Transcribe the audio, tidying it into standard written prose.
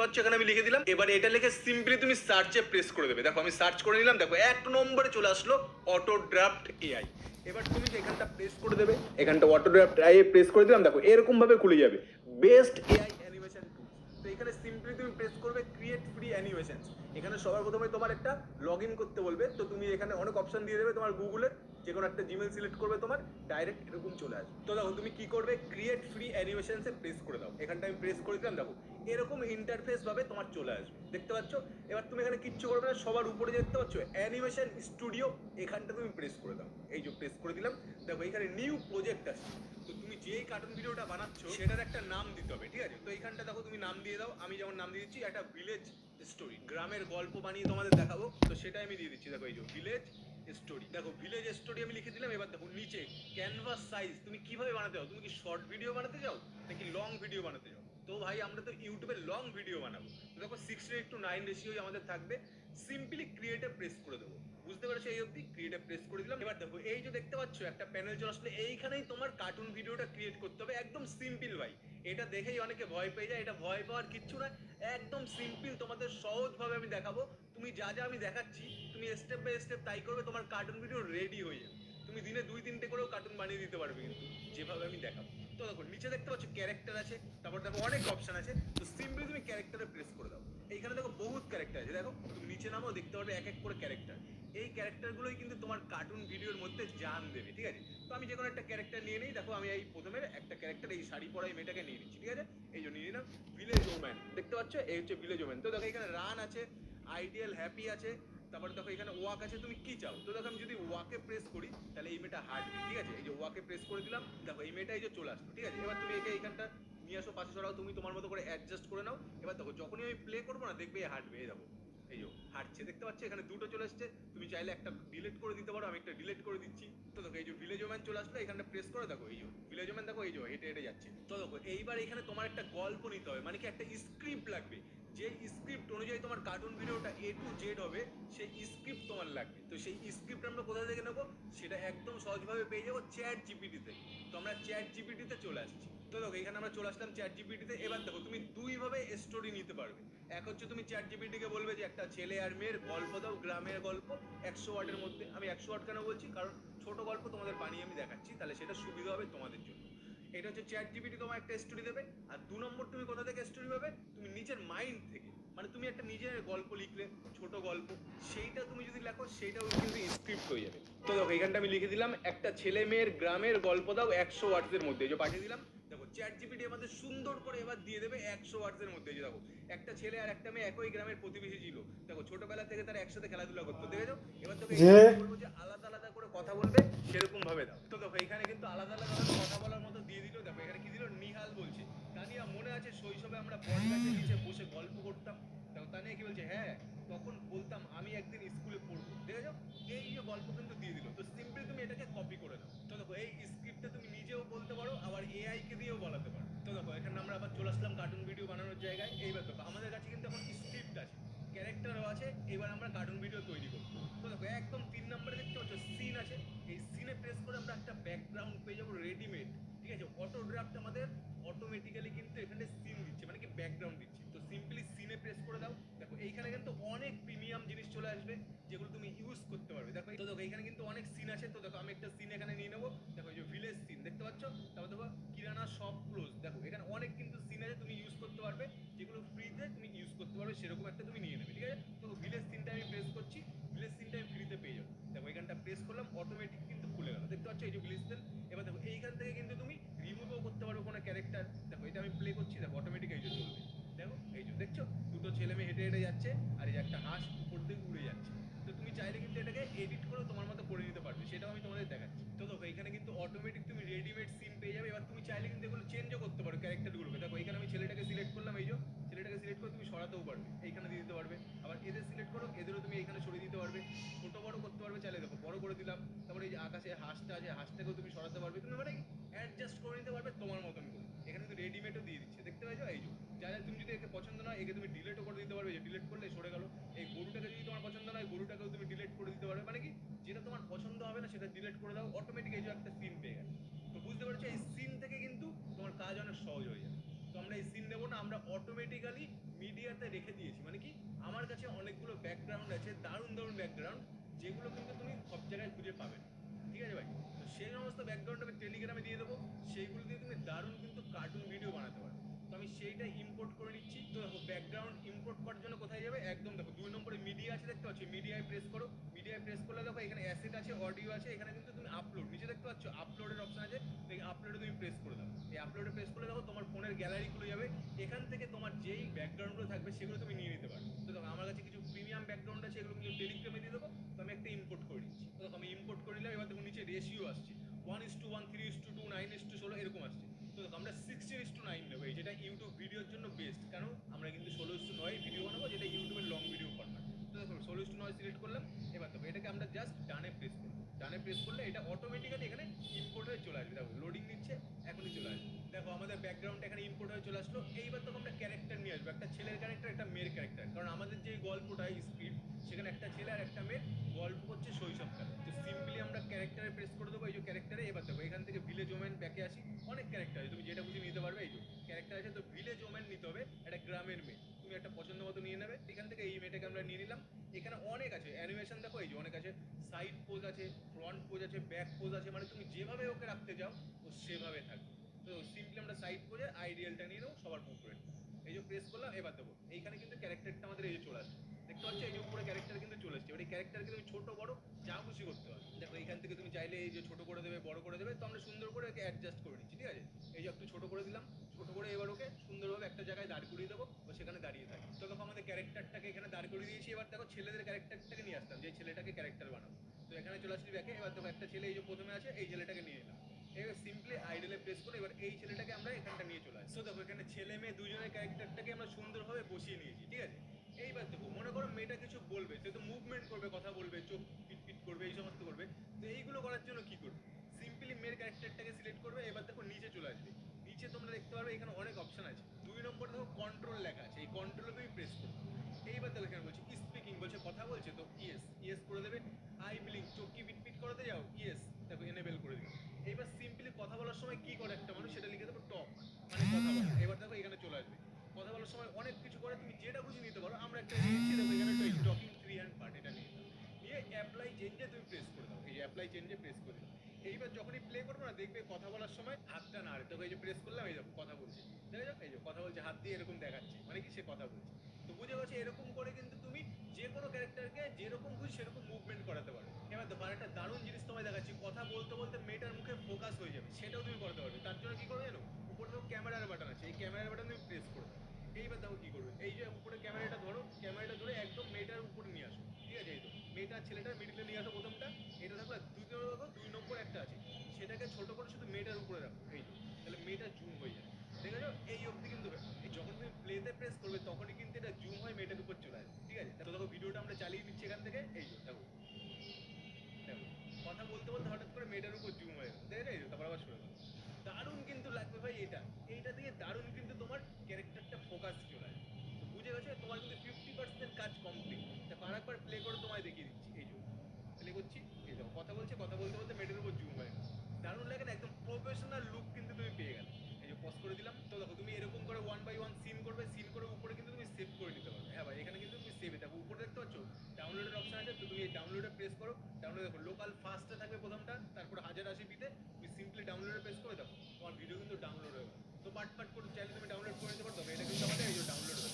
পাচ্ছ এখানে আমি লিখে দিলাম। এবার এটা লিখে সিম্পলি তুমি সার্চে প্রেস করে দেবে। দেখো আমি সার্চ করে নিলাম, দেখো 1 নম্বরে চলে আসলো অটো ড্রাফট এআই। এবার তুমি এখানটা প্রেস করে দেবে, এখানটা অটো ড্রাফট এআই প্রেস করে দিলাম, দেখো এরকম ভাবে খুলে যাবে বেস্ট এআই অ্যানিমেশন টুলস। তো এখানে সিম্পলি তুমি প্রেস করবে ক্রিয়েট ফ্রি অ্যানিমেশনস। এখানে সবার প্রথমে তোমার একটা লগ ইন করতে বলবে, তো তুমি এখানে অনেক অপশন দিয়ে দেবে তোমার গুগলের, যে কোনো একটা জিমেল সিলেক্ট করবে, তোমার ডাইরেক্ট এরকম চলে আসবে। তো দেখো তুমি কি করবে, ক্রিয়েট ফ্রি অ্যানিমেশনসে প্রেস করে দাও। এখানটা আমি প্রেস করে দিলাম, দেখো এরকম ইন্টারফেস ভাবে তোমার চলে আসবে, দেখতে পাচ্ছ। এবার তুমি এখানে কিচ্ছু করবে না, সবার উপরে দেখতে পাচ্ছ অ্যানিমেশন স্টুডিও, এখানটা তুমি প্রেস করে দাও। এই যে প্রেস করে দিলাম, দেখো এখানে নিউ প্রজেক্ট আছে। তো তুমি যেই কার্টুন ভিডিওটা বানাচ্ছ সেটার একটা নাম দিতে হবে, ঠিক আছে। তো এইখানটা দেখো তুমি নাম দিয়ে দাও, আমি যেমন নাম দিয়ে দিচ্ছি একটা ভিলেজ স্টোরি, গ্রামের গল্প বানিয়ে তোমাদের দেখাবো, তো সেটাই আমি দিয়ে দিচ্ছি। দেখো এই যে ভিলেজ স্টোরি, দেখো ভিলেজ স্টোরি আমি লিখে দিলাম। এবার দেখো নিচে ক্যানভাস সাইজ তুমি কিভাবে বানাতে চাও, তুমি কি শর্ট ভিডিও বানাতে চাও নাকি লং ভিডিও বানাতে চাও? তো ভাই আমরা তো ইউটিউবে লং ভিডিও বানাবো, তো দেখো 6:9 রেশিও আমাদের থাকবে। সিম্পলি ক্রিয়েটে প্রেস করে দেবো, বুঝতে পেরেছো? এই অবধি ক্রিয়েটে প্রেস করে দিলাম। এবার দেখো এই যে দেখতে পাচ্ছ একটা প্যানেল চলে আসলে, এইখানেই তোমার কার্টুন ভিডিওটা ক্রিয়েট করতে হবে। একদম সিম্পল ভাই, এটা দেখেই অনেকে ভয় পেয়ে যায়, এটা ভয় পাওয়ার কিচ্ছু না, একদম সিম্পল তোমাদের সহজভাবে আমি দেখাবো। তুমি যা যা আমি দেখাচ্ছি তুমি স্টেপ বাই স্টেপ তাই করবে, তোমার কার্টুন ভিডিও রেডি হয়ে যাবে। তুমি দিনে 2-3টে করেও কার্টুন বানিয়ে দিতে পারবে কিন্তু, যেভাবে আমি দেখাবো। তো দেখো নিচে দেখতে পাচ্ছ ক্যারেক্টার আছে, তারপর দেখো অনেক অপশন আছে। তো সিম্পলি তুমি ক্যারেক্টারে প্রেস করে দাও। এইখানে দেখো বহুত ক্যারেক্টার আছে, দেখো তুমি নিচে নামো দেখতে পারবে এক এক করে ক্যারেক্টার। এই ক্যারেক্টারগুলোই কিন্তু তোমার কার্টুন ভিডিওর মধ্যে জান দেবে, ঠিক আছে। তো আমি যে কোনো একটা ক্যারেক্টার নিয়ে নিই, দেখো আমি এই প্রথমে একটা ক্যারেক্টার এই শাড়ি পরা এই মেয়েটাকে নিয়ে নিচ্ছি, ঠিক আছে। এই যে নিয়ে নিলাম ভিলেজ ওম্যান, দেখতে পাচ্ছ এই হচ্ছে ভিলেজ ওম্যান। তো দেখো এখানে রান আছে, আইডিয়াল হ্যাপি আছে, তারপরে দেখো এখানে ওয়াক আছে, তুমি কি চাও। তো দেখো আমি যদি ওয়াকে প্রেস করি তাহলে এই মেয়েটা হাঁটবে, ঠিক আছে। এই যে ওয়াকে প্রেস করে দিলাম, দেখো এই মেয়েটা এই যে চলে আসলো, ঠিক আছে। এবার তুমি একে এইখানটা নিয়ে আসো, পাশে সরাও, তুমি তোমার মতো করে অ্যাডজাস্ট করে নাও। এবার দেখো যখনই আমি প্লে করবো না, দেখবে হাঁটবে, এই দেখো এই যে হাঁটছে, দেখতে পাচ্ছ এখানে দুটো চলে আসছে। তুমি চাইলে একটা ডিলিট করে দিতে পারো, আমি একটা ডিলিট করে দিচ্ছি। তো দেখো এই যে ভিলেজ ওম্যান চলে আসলো, এখানে প্রেস করে দেখো এই যে ভিলেজ ওম্যান, দেখো এই যে হেঁটে হেঁটে যাচ্ছে। তো দেখো এইবার এখানে তোমার একটা গল্প নিতে হবে, মানে কি একটা স্ক্রিপ্ট লাগবে। যে স্ক্রিপ্ট অনুযায়ী তোমার কার্টুন ভিডিওটা A to Z হবে, সেই স্ক্রিপ্ট তোমার লাগবে। তো সেই স্ক্রিপ্ট আমরা কোথা থেকে নেবো, সেটা একদম সহজভাবে পেয়ে যাবো চ্যাট জিপিটি থেকে। তো আমরা চ্যাট জিপিটিতে চলে আসছি। তো দেখো এখানে আমরা চলে আসলাম চ্যাট জিপিটিতে। এবার দেখো তুমি দুই ভাবে স্টোরি নিতে পারবে। এক হচ্ছে তুমি চ্যাট জিপিটিকে বলবে যে একটা ছেলে আর মেয়ের গল্প দাও, গ্রামের গল্প 100 ওয়ার্ডের মধ্যে। আমি 100 ওয়ার্ড কেন বলছি, কারণ ছোট গল্প তোমাদের বানিয়ে আমি দেখাচ্ছি, তাহলে সেটা সুবিধা হবে তোমাদের জন্য। এটা হচ্ছে চ্যাট জিপিটি তোমার একটা স্টোরি দেবে। আর 2 নম্বর তুমি কোথা থেকে স্টোরি পাবে, তুমি নিজের মাইন্ড থেকে, মানে তুমি একটা নিজের গল্প লিখলে, ছোট গল্প, সেইটা তুমি যদি লেখো সেইটাও কিন্তু স্ক্রিপ্ট হয়ে যাবে। তো দেখো এখানটা আমি লিখে দিলাম একটা ছেলে মেয়ের গ্রামের গল্প দাও 100 ওয়ার্ডের মধ্যে, এই যে পাঠিয়ে দিলাম। দেখো চ্যাট জিপিটি আমাদের সুন্দর করে এবার দিয়ে দেবে 100 ওয়ার্ডের মধ্যে। যে দেখো একটা ছেলে আর একটা মেয়ে একই গ্রামের প্রতিবেশী ছিল, দেখো ছোটবেলা থেকে তারা একসাথে খেলাধুলা করতো, দেখেছো। এবার তোকে বলবো যে আলাদা আলাদা করে কথা বলবে, সেরকম ভাবে দাও। তো দেখো এখানে কিন্তু আলাদা আলাদা কথা বলার মতো দিয়ে দিল। দেখো এখানে কি দিল, নিহাল বলছে, তানিয়া মনে আছে শৈশবে আমরা বটগাছের নিচে বসে গল্প করতাম। দেখো তানিয়া কি বলছে, হ্যাঁ তখন বলতাম আমি একদিন স্কুলে পড়বো, দেখেছো। এই যে গল্প কিন্তু দিয়ে দিল। তো সিম্পলি তুমি এটাকে কপি করে নাও। তো দেখো এই স্ক্রিপ্টটা তুমি নিজেও বলতে পারো, আবার এআই কে দিয়েও বলাতে পারো। তো দেখো এখানে আমরা আবার চলে আসলাম কার্টুন ভিডিও বানানোর জায়গায়। এইবার দেখো আমাদের কাছে কিন্তু এখন স্ক্রিপ্ট আছে, ক্যারেক্টারও আছে, এবার আমরা কার্টুন ভিডিও তৈরি করবো। তো দেখো একদম 3 নম্বরে দেখতে পাচ্ছ সিন আছে। এই সিনে প্রেস করে আমরা একটা ব্যাকগ্রাউন্ড পেয়ে যাবো রেডিমেড, ঠিক আছে। অটো ড্রাফট আমাদের অটোমেটিক্যালি কিন্তু এখানে সিন দিচ্ছে, মানে কি ব্যাকগ্রাউন্ড দিচ্ছে। তো সিম্পলি সিনে প্রেস করে দাও। দেখো এইখানে কিন্তু অনেক প্রিমিয়াম জিনিস চলে আসবে, যেগুলো তুমি ইউজ করতে পারবে। দেখো তো দেখো এখানে কিন্তু অনেক সিন আছে। তো দেখো আমি একটা সিন এখানে নিয়ে নেবো, দেখো এই যে ভিলেজ সিন দেখতে পাচ্ছ। তারপর দেখো কিরানা শপ ক্লোজ, দেখো এখানে অনেক কিন্তু সিন আছে তুমি ইউজ করতে পারবে, যেগুলো ফ্রিতে তুমি ইউজ করতে পারবে, সেরকম একটা তুমি নিয়ে নেবে, ঠিক আছে। তো ভিলেজ সিনটা আমি প্রেস করছি, ভিলেজ সিনটা আমি ফ্রিতে পেয়ে যাবো। দেখো এখানটা প্রেস করলাম, অটোমেটিক কিন্তু খুলে গেল, দেখতে পাচ্ছ এই যে ভিলেজ সিন। এবার দেখো এইখান থেকে কিন্তু তুমি রিমুভও করতে পারো কোনো ক্যারেক্টার। দেখো এটা আমি প্লে করছি, দেখো অটোমেটিক এই যে চলবে। দেখো এই যে দেখছো দুটো ছেলে মেয়ে হেঁটে হেঁটে যাচ্ছে, আর এই যে একটা হাঁস উপর দিকে উড়ে যাচ্ছে। তো তুমি চাইলে কিন্তু এটাকে এডিট করে তোমার মতো করে নিতে পারবে, সেটাও আমি তোমাদের দেখাচ্ছি। তো দেখো এখানে কিন্তু অটোমেটিক তুমি রেডিমেড সিন পেয়ে যাবে। এবার তুমি চাইলে কিন্তু এগুলো চেঞ্জও করতে পারো ক্যারেক্টারগুলোকে। দেখো এখানে আমি ছেলেটাকে সিলেক্ট করলাম, এই যে ছেলেটাকে সিলেক্ট করে তুমি সরাতেও পারবে, এইখানে দিয়ে দিতে পারবে। আবার এদের সিলেক্ট করো, এদেরও তুমি এখানে সরিয়ে দিতে পারবে, ছোট বড় করতে পারবে চাইলে। দেখো বড় করে দিলাম। তারপরে এই যে আকাশে হাঁসটা আছে, হাঁসটাকেও তুমি সরাতে পারবে, তুমি মানে অ্যাডজাস্ট করে নিতে পারবে তোমার মতন করে। এখানে কিন্তু রেডিমেডও দিয়ে দিচ্ছে, দেখতে পাচ্ছ এই যে। চাইলে তুমি যদি একে পছন্দ না হয়, একে তুমি ডিলিটও করে দিতে পারবে, যে ডিলিট করলে সরে গেল। এই গরুটাকে যদি তোমার পছন্দ না হয়, গরুটাকেও তুমি ডিলিট করে দিতে পারবে, মানে কি যেটা তোমার পছন্দ হবে না সেটা ডিলিট করে দাও, অটোমেটিক এই যে একটা সিন পেয়ে গেছে। তো বুঝতে পারছো এই সিন থেকে কিন্তু তোমার কাজ অনেক সহজ হয়ে যাবে। তো আমরা এই সিন নেবো না, আমরা অটোমেটিক্যালি মিডিয়া ব্যাকগ্রাউন্ড আছে, দারুণ দারুণ ব্যাকগ্রাউন্ড, যেগুলো কিন্তু তুমি সব জায়গায় খুঁজে পাবে না। ঠিক আছে ভাই? তো সেই সমস্ত ব্যাকগ্রাউন্ড আমি টেলিগ্রামে দিয়ে দেবো, সেইগুলো দিয়ে তুমি দারুণ কিন্তু কার্টুন ভিডিও বানাতে পারো। তো আমি সেইটা ইম্পোর্ট করে নিচ্ছি। তো দেখো ব্যাকগ্রাউন্ড ইম্পোর্ট করার জন্য কোথায় যাবে, একদম দেখো 2 নম্বরে মিডিয়া আছে, দেখতে পাচ্ছ, মিডিয়ায় প্রেস করো। মিডিয়ায় প্রেস করলে দেখো এখানে অ্যাসেট আছে, অডিও আছে, এখানে কিন্তু তুমি আপলোড, নিচে দেখতে পাচ্ছ আপলোডের অপশন আছে, তো এই আপলোডে তুমি প্রেস করে দাও। এই আপলোডে প্রেস করলে দেখো তোমার ফোনের গ্যালারি খুলে যাবে, এখান থেকে তোমার যেই ব্যাকগ্রাউন্ডগুলো থাকবে সেগুলো তুমি নিয়ে নিতে পারো। তো দেখো আমার কাছে কিছু প্রিমিয়াম ব্যাকগ্রাউন্ড আছে, এগুলো কিন্তু টেলিগ্রামে দিয়ে দেবো। তো আমি একটা ইম্পোর্ট করে নিচ্ছি। তো দেখো আমি ইম্পোর্ট করে নিলাম, এবার দেখো নিচে রেশিও আসছে 1:1, 3:2, 9:16 এরকম আসছে। তো দেখো আমরা 16:9 নেবো, এই যেটা ইউটিউব ভিডিওর জন্য বেস্ট, কারণ আমরা কিন্তু 16:9 ভিডিও বানাবো, যেটা ইউটিউবের লং ভিডিও ফরম্যাট। তো দেখো 16:9 সিলেক্ট করলাম। এবার দেখো এটাকে আমরা জাস্ট ডানে প্রেস করবো। ডানে প্রেস করলে এটা অটোমেটিক্যালি এখানে ইম্পোর্ট হয়ে চলে আসবে। দেখো লোডিং নিচ্ছে, এখনই চলে আসবে। দেখো আমাদের ব্যাকগ্রাউন্ড এখানে ইম্পোর্ট হয়ে চলে আসলো। এইবার তো আমরা ক্যারেক্টার নিয়ে আসবো, একটা ছেলের ক্যারেক্টার, একটা মেয়ের ক্যারেক্টার, কারণ আমাদের যে গল্পটা স্ক্রিপ্ট, সেখানে একটা ছেলে আর একটা মেয়ের গল্প হচ্ছে শৈশবকালে। তো সিম্পলি আমরা ক্যারেক্টারে প্রেস করে দেবো, এই যে ক্যারেক্টারে। এবার দেখো এখান থেকে ভিলেজ ওমেন ব্যাকে আসি, অনেক ক্যারেক্টার আছে, তুমি যেটা খুশি নিতে পারবে। এই যে ক্যারেক্টার আছে, তো ভিলেজ ওমেন নিতে হবে, একটা গ্রামের মেয়ে, তুমি একটা পছন্দ মতো নিয়ে নেবে। এখান থেকে এই মেয়েটাকে আমরা নিয়ে নিলাম। এখানে অনেক আছে অ্যানিমেশন, দেখো এই যে অনেক আছে, সাইড পোজ আছে, ফ্রন্ট পোজ আছে, ব্যাক পোজ আছে, মানে তুমি যেভাবে ওকে রাখতে চাও ও সেভাবে থাকবে। তো সিম্পলি আমরা সাইড পোজে আইডিয়ালটা নিয়ে নেবো সবার উপরে, এই যে প্রেস করলাম। এবার দেবো এইখানে কিন্তু ক্যারেক্টারটা আমাদের এই যে চলে আসছে, দেখতে পাচ্ছ এই যে উপরে ক্যারেক্টার কিন্তু চলে আসছে। এবার এই ক্যারেক্টারকে তুমি ছোট বড় যা খুশি করতে পারো। দেখো এখান থেকে তুমি চাইলে এই যে ছোট করে দেবে, বড় করে দেবে, তো আমরা সুন্দর করে ওকে অ্যাডজাস্ট করে নিচ্ছি। ঠিক আছে, এই যে একটু ছোট করে দিলাম, ছোট করে এবার ওকে সুন্দরভাবে একটা জায়গায় দাঁড় করিয়ে দেবো, ও সেখানে দাঁড়িয়ে থাকে। তো দেখো আমাদের ক্যারেক্টারটাকে এখানে দাঁড় করিয়ে দিয়েছি। এবার দেখো ছেলেদের ক্যারেক্টারটাকে নিয়ে আসতাম, যে ছেলেটাকে ক্যারেক্টার বানাবো। তো এখানে চলে আসছি ব্যাকে। এবার দেখো একটা ছেলে এই যে প্রথমে আছে, এই ছেলেটাকে নিয়ে এলাম। এবার সিম্পলি আইডলে প্রেস করে এবার এই ছেলেটাকে আমরা এখানটা নিয়ে চলে আসি। তো দেখো এখানে ছেলে মেয়ে দুজনের ক্যারেক্টারটাকে আমরা সুন্দরভাবে বসিয়ে নিয়েছি। ঠিক আছে, এইবার দেখো মনে করো মেয়েটা কিছু বলবে, সে তো মুভমেন্ট করবে, কথা বলবে, চোখ পিট পিট করবে, এই সমস্ত করবে। তো এইগুলো করার জন্য কি করবে, সিম্পলি মেয়ের ক্যারেক্টারটাকে সিলেক্ট করবে। এবার দেখো নিচে চলে আসবে, নিচে তোমরা দেখতে পারবে এখানে অনেক অপশন আছে। 2 নম্বর দেখো কন্ট্রোল লেখা আছে, এই কন্ট্রোলে তুমি প্রেস করবে। এইবার দেখো এখানে বলছে স্পিকিং, বলছে কথা বলছে, তো ইয়েস ইয়েস করে দেবে। আই ব্লিঙ্ক, চোখ কি পিট পিট করাতে যাও, ইয়েস, দেখো এনেবেল করে দিবে। এইবার সিম্পলি কথা বলার সময় কি করে একটা মানুষ, সেটা লিখে দেবো টক, মানে কথা বলা। এবার দেখো এখানে চলে আসবে, কথা বলার সময় অনেক কিছু করে, তুমি যেটা খুশি নিতে পারো। আমরা একটা নিয়েছি, দেখো এখানে একটা টকিং ফ্রি হ্যান্ড পার্ট, এটা নিয়ে নাও। নিয়ে অ্যাপ্লাই চেঞ্জে তুমি প্রেস করে দাও, এই যে অ্যাপ্লাই চেঞ্জে প্রেস করে দাও। এইবার যখনই প্লে করবো না, দেখবে কথা বলার সময় হাতটা নাড়ে, দেখো এই যে প্রেস করলাম, এই দেখো কথা বলছে, দেখো এই যে কথা বলছে, হাত দিয়ে এরকম দেখাচ্ছে, মানে কি সে কথা বলছে। তো বুঝে গেছে, এরকম করে কিন্তু তুমি যে কোনো ক্যারেক্টারকে যেরকম খুশি সেরকম মুভমেন্ট করাতে পারো। এবার দেখো একটা দারুণ জিনিস তোমায় দেখাচ্ছি, কথা বলতে বলতে মেয়েটার মুখে ফোকাস হয়ে যাবে, সেটাও তুমি করতে পারবে। তার জন্য কি করবে জানো, উপরে দেখো ক্যামেরার বাটন আছে, এই ক্যামেরার বাটন তুমি প্রেস করবে। এইবার দেখো কি করবে, এই যে উপরে ক্যামেরাটা ধরো, ক্যামেরাটা ধরে একদম মেয়েটার উপরে নিয়ে আসো। ঠিক আছে, এই তো মেয়েটার ছেলেটার মিডিলে নিয়ে আসো প্রথমটা, এটা থাকলে দ্বিতীয় দেখো 2 নম্বর একটা আছে, সেটাকে ছোট করে শুধু মেয়েটার উপরে রাখো, এই তো, তাহলে মেয়েটা জুম হয়ে যায়। দেখেছো, এই অবধি কিন্তু এই যখন তুমি প্লেতে প্রেস করবে তখনই কিন্তু এটা জুম হয় মেয়েটার উপর চলে আসবে। ঠিক আছে, তো দেখো ভিডিওটা আমরা চালিয়ে দিচ্ছি এখান থেকে, এই যে দেখো, দেখো কথা বলতে বলতে হঠাৎ করে মেয়েটার উপর জুম হয়ে গেল, দেখে যাই, তারপর আবার সরে গেল। দারুণ কিন্তু লাগবে ভাই এটা, এইটা দিয়ে দারুণ কিন্তু তোমার ক্যারেক্টারটা ফোকাস চলে আসবে। তো বুঝে গেছো, তোমার কিন্তু 50% কাজ কমপ্লিট। দেখো আরেকবার প্লে করে তোমায় দেখিয়ে দিচ্ছি, এই যে প্লে করছি, এই দেখো কথা বলছে, কথা বলতে বলতে মেয়েটার উপর জুম হয়ে গেল। দারুণ লাগে না, একদম প্রফেশনাল লুক কিন্তু তুমি পেয়ে গেলে। এই যে পজ করে দিলাম। তো দেখো তুমি এরকম করে 1 বাই 1 সিন করবে, সিন করে উপরে কিন্তু তুমি সেভ করে নিতে পারবে। হ্যাঁ ভাই, এখানে কিন্তু তুমি সেভ, দেখো উপরে দেখতে পাচ্ছ ডাউনলোডের অপশন আছে, তো তুমি এই ডাউনলোডে প্রেস করো। ডাউনলোড দেখো লোকাল ফার্স্টে থাকবে প্রথমটা, তারপর 1080p-তে তুমি সিম্পলি ডাউনলোডে প্রেস করে দেখো তোমার ভিডিও কিন্তু ডাউনলোড হয়ে গেল। তো পাট পাট করে চাইলে তুমি ডাউনলোড করে নিতে পারো। এটা কিন্তু আমাদের এই যে ডাউনলোড হয়ে